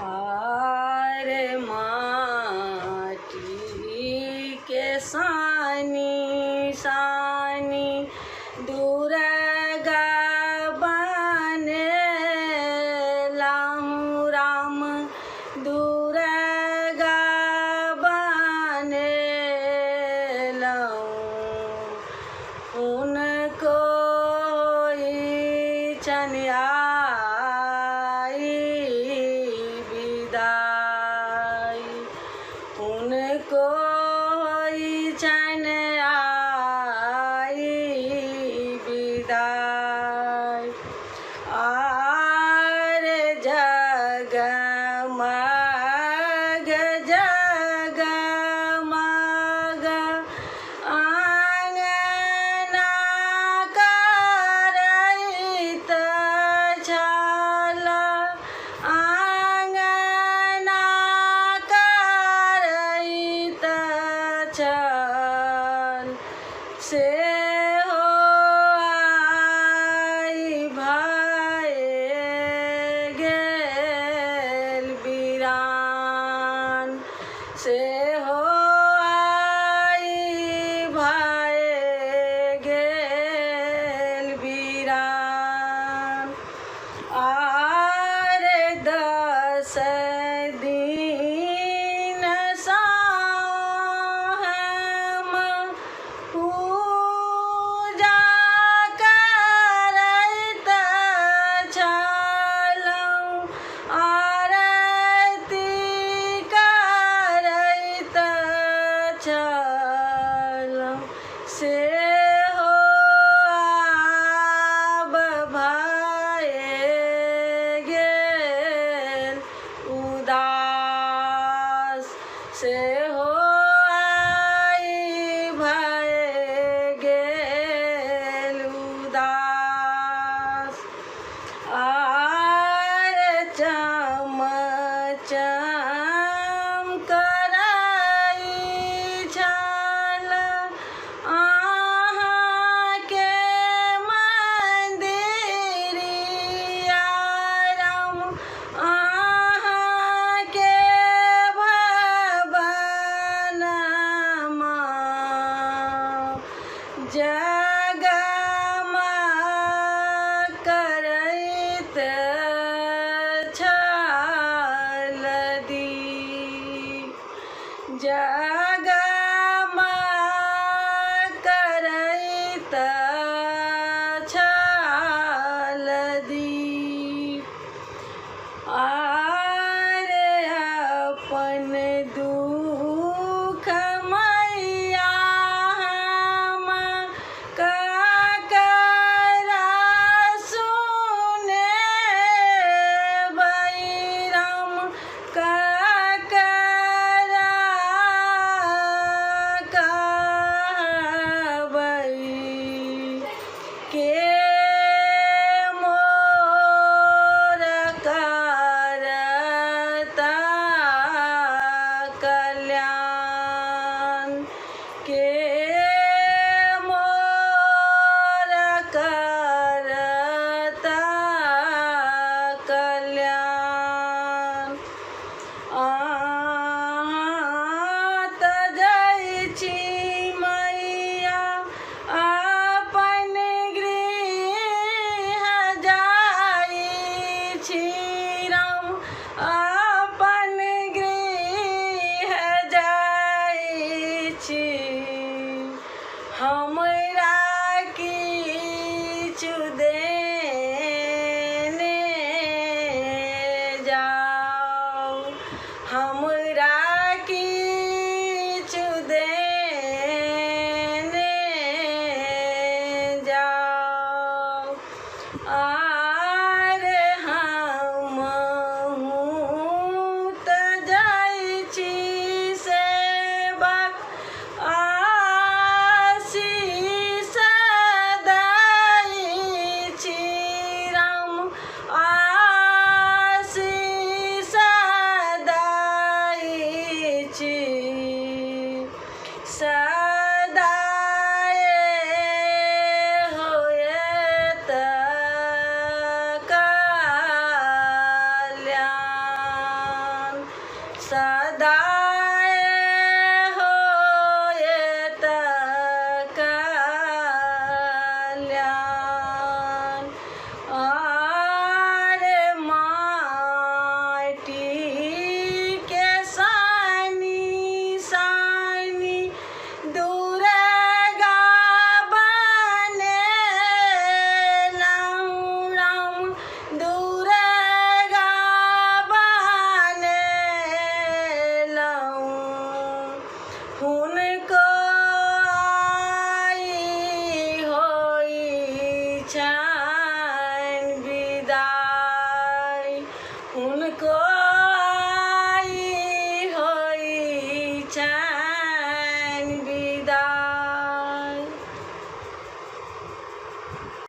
आरे माटी के सानी सानी दुर्गा बनेला हूँ राम दुर्गा बनेला हूँ। उनको चनियाई विदाई उनको चनियाई विदाई। आरे जगमग जगमग आंगना करैत छल आंगना करैत छल से हो आई भए गेल वीरान से हो आई भए गेल वीरान। आरे 10 दिन हम पूजा करैत छलहुँ आरती करैत छलहुँ से हो आब भए गेल उदास से हो आई भए गेल उदास। आरे चम चम करई छल अहाँके मन्दिरिया राम अहाँके भवनमा जगमग करैत छल दीप जगमग करैत छल दीप। आरे अपन दुख मैया हम ककरा सुनेबै राम ककरा कहबै के मोर करता कल्याण के मोर करता कल्याण। अहाँ तजै छी मैया अपन गृह जाइ छी राम अपन गृह जाइ छी हमरा किछु देने जाउ हमरा किछु देने जाउ। आरे हमहूँ सदा